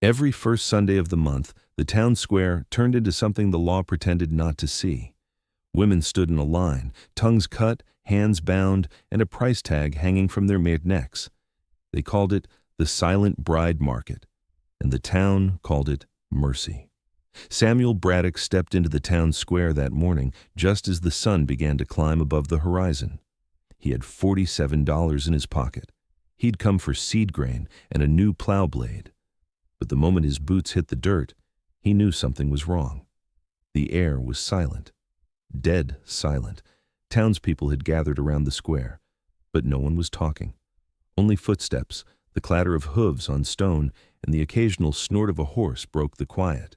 Every first Sunday of the month, the town square turned into something the law pretended not to see. Women stood in a line, tongues cut, hands bound, and a price tag hanging from their mere necks. They called it the Silent Bride Market, and the town called it Mercy. Samuel Braddock stepped into the town square that morning just as the sun began to climb above the horizon. He had $47 in his pocket. He'd come for seed grain and a new plow blade. But the moment his boots hit the dirt, he knew something was wrong. The air was silent. Dead silent. Townspeople had gathered around the square, but no one was talking. Only footsteps, the clatter of hooves on stone, and the occasional snort of a horse broke the quiet.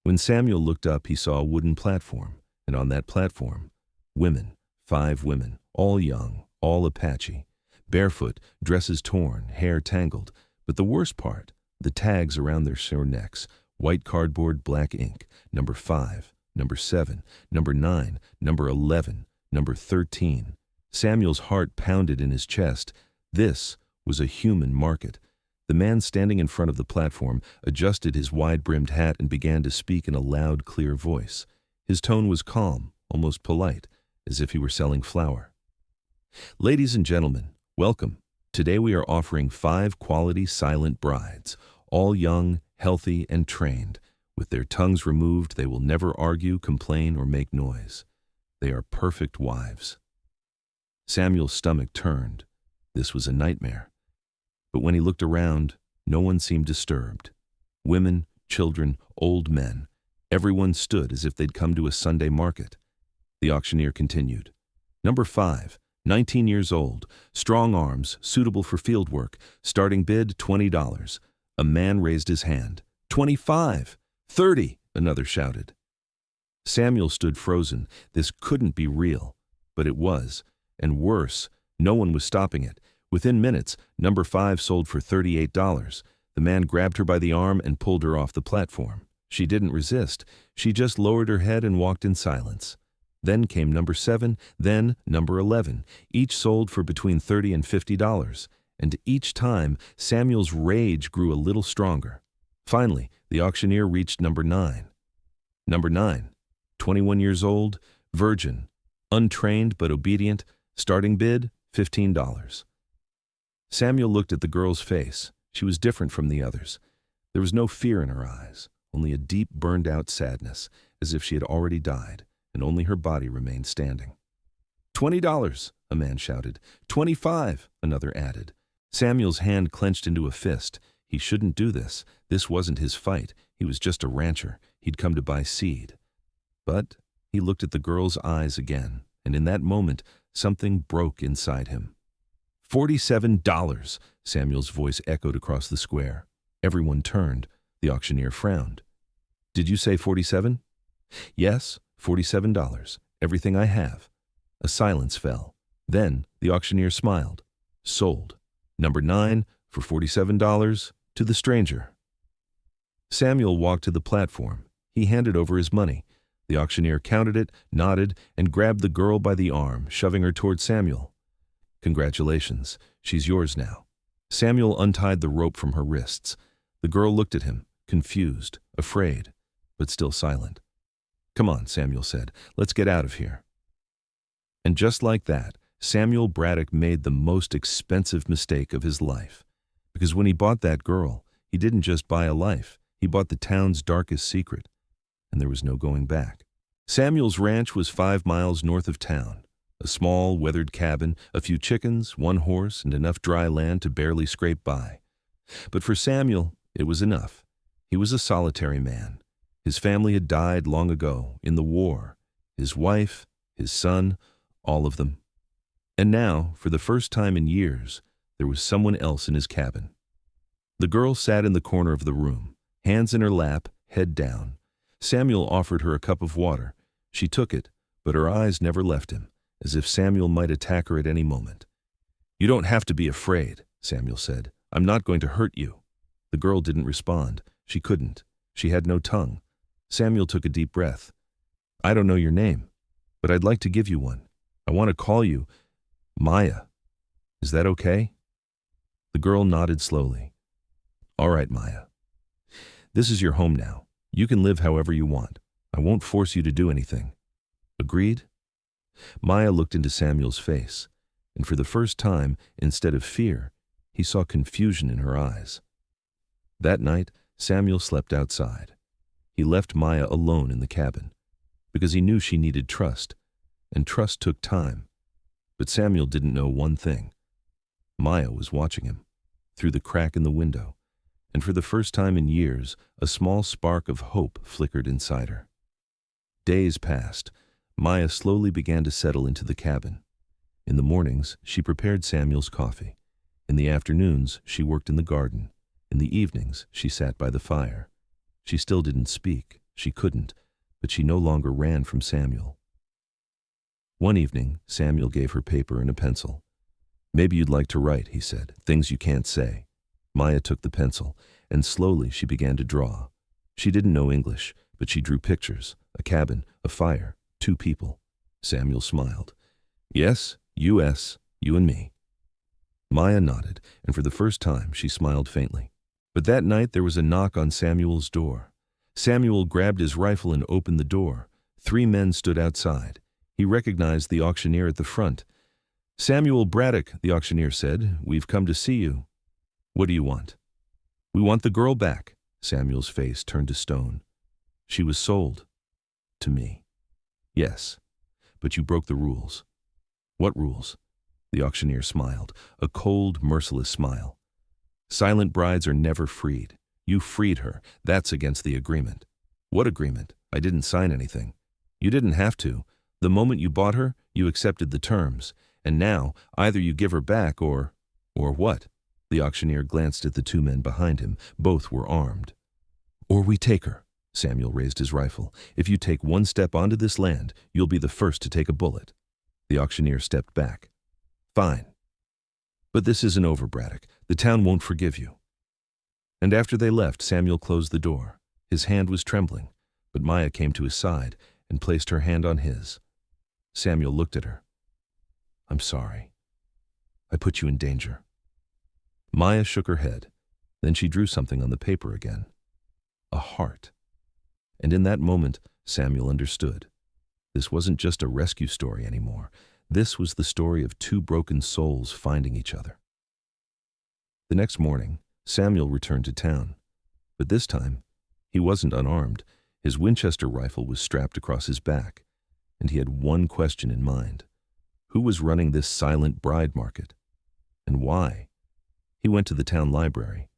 When Samuel looked up, he saw a wooden platform, and on that platform, women, 5 women, all young, all Apache, barefoot, dresses torn, hair tangled, but the worst part, the tags around their sore necks, white cardboard, black ink, number 5, number 7, number 9, number 11, number 13. Samuel's heart pounded in his chest. This was a human market. The man standing in front of the platform adjusted his wide-brimmed hat and began to speak in a loud, clear voice. His tone was calm, almost polite, as if he were selling flour. Ladies and gentlemen, welcome. Today we are offering 5 quality silent brides, all young, healthy, and trained. With their tongues removed, they will never argue, complain, or make noise. They are perfect wives. Samuel's stomach turned. This was a nightmare. But when he looked around, no one seemed disturbed. Women, children, old men, everyone stood as if they'd come to a Sunday market. The auctioneer continued. Number 5, 19 years old, strong arms, suitable for field work, starting bid $20. A man raised his hand. 25, 30, another shouted. Samuel stood frozen. This couldn't be real, but it was, and worse, no one was stopping it. Within minutes, number 5 sold for $38. The man grabbed her by the arm and pulled her off the platform. She didn't resist. She just lowered her head and walked in silence. Then came number 7, then number 11. Each sold for between $30 and $50. And each time, Samuel's rage grew a little stronger. Finally, the auctioneer reached number 9. Number 9, 21 years old, virgin, untrained but obedient, starting bid $15. Samuel looked at the girl's face. She was different from the others. There was no fear in her eyes, only a deep, burned-out sadness, as if she had already died, and only her body remained standing. $20, a man shouted. 25, another added. Samuel's hand clenched into a fist. He shouldn't do this. This wasn't his fight. He was just a rancher. He'd come to buy seed. But he looked at the girl's eyes again, and in that moment, something broke inside him. $47, Samuel's voice echoed across the square. Everyone turned. The auctioneer frowned. Did you say 47? Yes, $47. Everything I have. A silence fell. Then the auctioneer smiled. Sold. Number 9 for $47 to the stranger. Samuel walked to the platform. He handed over his money. The auctioneer counted it, nodded, and grabbed the girl by the arm, shoving her toward Samuel. Congratulations. She's yours now. Samuel untied the rope from her wrists. The girl looked at him, confused, afraid, but still silent. Come on, Samuel said. Let's get out of here. And just like that, Samuel Braddock made the most expensive mistake of his life. Because when he bought that girl, he didn't just buy a life. He bought the town's darkest secret. And there was no going back. Samuel's ranch was 5 miles north of town. A small, weathered cabin, a few chickens, 1 horse, and enough dry land to barely scrape by. But for Samuel, it was enough. He was a solitary man. His family had died long ago, in the war. His wife, his son, all of them. And now, for the first time in years, there was someone else in his cabin. The girl sat in the corner of the room, hands in her lap, head down. Samuel offered her a cup of water. She took it, but her eyes never left him, as if Samuel might attack her at any moment. You don't have to be afraid, Samuel said. I'm not going to hurt you. The girl didn't respond. She couldn't. She had no tongue. Samuel took a deep breath. I don't know your name, but I'd like to give you one. I want to call you Maya. Is that okay? The girl nodded slowly. All right, Maya. This is your home now. You can live however you want. I won't force you to do anything. Agreed? Maya looked into Samuel's face, and for the first time, instead of fear, he saw confusion in her eyes. That night, Samuel slept outside. He left Maya alone in the cabin, because he knew she needed trust, and trust took time. But Samuel didn't know one thing. Maya was watching him, through the crack in the window, and for the first time in years, a small spark of hope flickered inside her. Days passed. Maya slowly began to settle into the cabin. In the mornings, she prepared Samuel's coffee. In the afternoons, she worked in the garden. In the evenings, she sat by the fire. She still didn't speak. She couldn't, but she no longer ran from Samuel. One evening, Samuel gave her paper and a pencil. "Maybe you'd like to write," he said, "things you can't say." Maya took the pencil, and slowly she began to draw. She didn't know English, but she drew pictures, a cabin, a fire, 2 people. Samuel smiled. "Yes, U.S., you and me." Maya nodded, and for the first time she smiled faintly. But that night there was a knock on Samuel's door. Samuel grabbed his rifle and opened the door. 3 men stood outside. He recognized the auctioneer at the front. "Samuel Braddock," the auctioneer said, "we've come to see you." "What do you want?" "We want the girl back." Samuel's face turned to stone. "She was sold." "To me." "Yes, but you broke the rules." "What rules?" The auctioneer smiled, a cold, merciless smile. "Silent brides are never freed. You freed her. That's against the agreement." "What agreement? I didn't sign anything." "You didn't have to. The moment you bought her, you accepted the terms. And now, either you give her back or what?" The auctioneer glanced at the 2 men behind him. Both were armed. "Or we take her." Samuel raised his rifle. "If you take 1 step onto this land, you'll be the first to take a bullet." The auctioneer stepped back. "Fine. But this isn't over, Braddock. The town won't forgive you." And after they left, Samuel closed the door. His hand was trembling, but Maya came to his side and placed her hand on his. Samuel looked at her. "I'm sorry. I put you in danger." Maya shook her head. Then she drew something on the paper again. A heart. And in that moment, Samuel understood. This wasn't just a rescue story anymore. This was the story of 2 broken souls finding each other. The next morning, Samuel returned to town. But this time, he wasn't unarmed. His Winchester rifle was strapped across his back, and he had one question in mind. Who was running this silent bride market? And why? He went to the town library.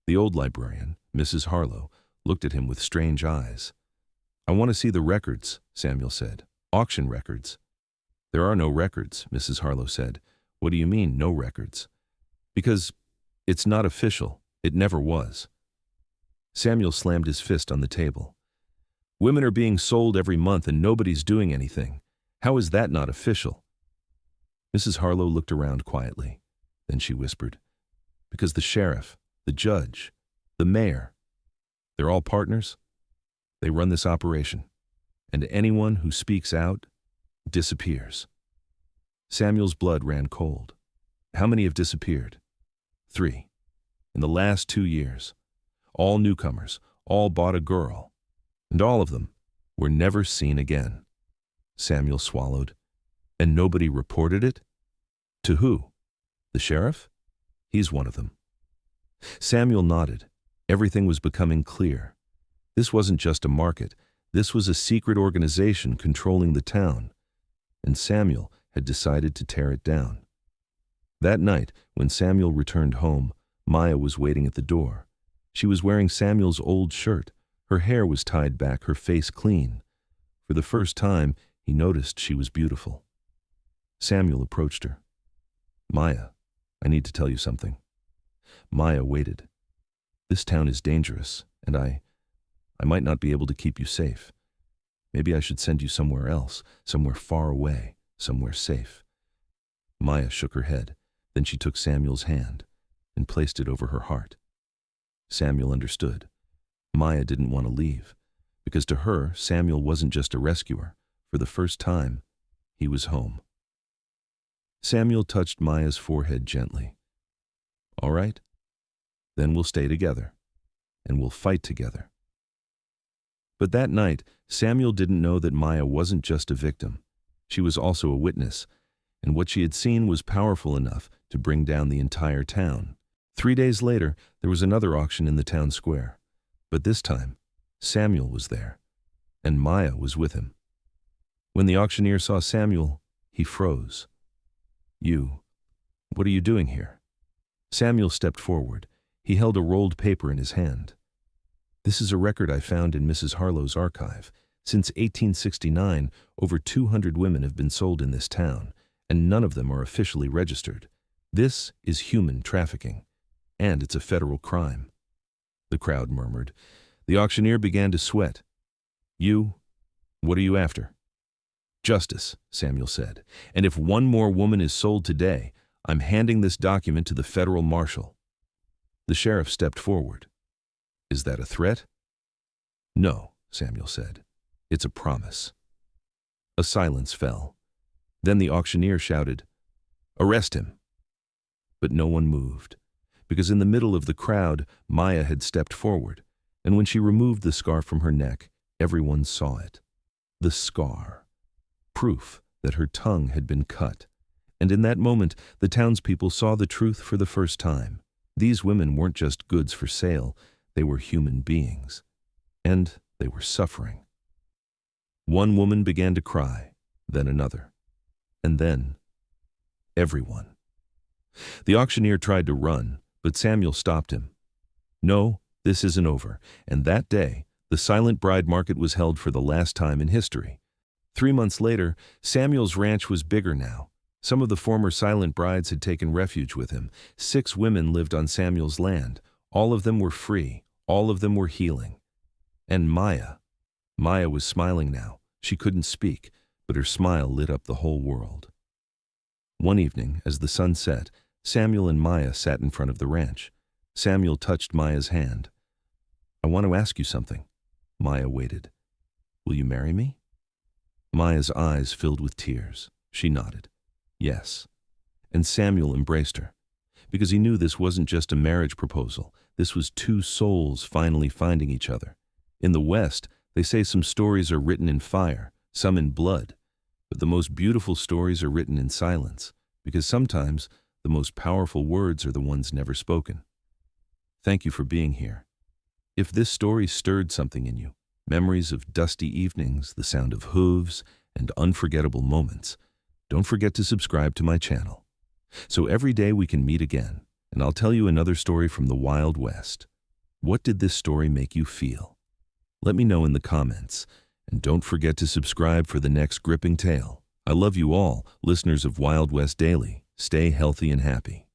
The old librarian, Mrs. Harlow, looked at him with strange eyes. "I want to see the records," Samuel said. "Auction records." "There are no records," Mrs. Harlow said. "What do you mean, no records?" "Because it's not official. It never was." Samuel slammed his fist on the table. "Women are being sold every month and nobody's doing anything. How is that not official?" Mrs. Harlow looked around quietly. Then she whispered, "Because the sheriff, the judge, the mayor, they're all partners. They run this operation. And anyone who speaks out disappears." Samuel's blood ran cold. "How many have disappeared?" 3. In the last 2 years. All newcomers, all bought a girl. And all of them were never seen again. Samuel swallowed. "And nobody reported it?" "To who? The sheriff? He's one of them." Samuel nodded. Everything was becoming clear. This wasn't just a market. This was a secret organization controlling the town. And Samuel had decided to tear it down. That night, when Samuel returned home, Maya was waiting at the door. She was wearing Samuel's old shirt. Her hair was tied back, her face clean. For the first time, he noticed she was beautiful. Samuel approached her. "Maya, I need to tell you something." Maya waited. "This town is dangerous, and I might not be able to keep you safe. Maybe I should send you somewhere else, somewhere far away, somewhere safe." Maya shook her head. Then she took Samuel's hand and placed it over her heart. Samuel understood. Maya didn't want to leave, because to her, Samuel wasn't just a rescuer. For the first time, he was home. Samuel touched Maya's forehead gently. "All right? Then we'll stay together, and we'll fight together." But that night, Samuel didn't know that Maya wasn't just a victim. She was also a witness, and what she had seen was powerful enough to bring down the entire town. 3 days later, there was another auction in the town square. But this time, Samuel was there, and Maya was with him. When the auctioneer saw Samuel, he froze. What are you doing here?" Samuel stepped forward. He held a rolled paper in his hand. "This is a record I found in Mrs. Harlow's archive. Since 1869, over 200 women have been sold in this town, and none of them are officially registered. This is human trafficking, and it's a federal crime." The crowd murmured. The auctioneer began to sweat. What are you after?" "Justice," Samuel said. "And if one more woman is sold today, I'm handing this document to the federal marshal." The sheriff stepped forward. "Is that a threat?" "No," Samuel said. "It's a promise." A silence fell. Then the auctioneer shouted, "Arrest him!" But no one moved, because in the middle of the crowd, Maya had stepped forward, and when she removed the scarf from her neck, everyone saw it. The scar. Proof that her tongue had been cut. And in that moment, the townspeople saw the truth for the first time. These women weren't just goods for sale, they were human beings. And they were suffering. One woman began to cry, then another. And then, everyone. The auctioneer tried to run, but Samuel stopped him. "No, this isn't over." And that day, the silent bride market was held for the last time in history. 3 months later, Samuel's ranch was bigger now. Some of the former silent brides had taken refuge with him. 6 women lived on Samuel's land. All of them were free. All of them were healing. And Maya was smiling now. She couldn't speak, but her smile lit up the whole world. One evening, as the sun set, Samuel and Maya sat in front of the ranch. Samuel touched Maya's hand. "I want to ask you something." Maya waited. "Will you marry me?" Maya's eyes filled with tears. She nodded. "Yes." And Samuel embraced her, because he knew this wasn't just a marriage proposal. This was 2 souls finally finding each other. In the West, they say some stories are written in fire, some in blood. But the most beautiful stories are written in silence, because sometimes the most powerful words are the ones never spoken. Thank you for being here. If this story stirred something in you, memories of dusty evenings, the sound of hooves, and unforgettable moments, don't forget to subscribe to my channel. So every day we can meet again, and I'll tell you another story from the Wild West. What did this story make you feel? Let me know in the comments, and don't forget to subscribe for the next gripping tale. I love you all, listeners of Wild West Daily. Stay healthy and happy.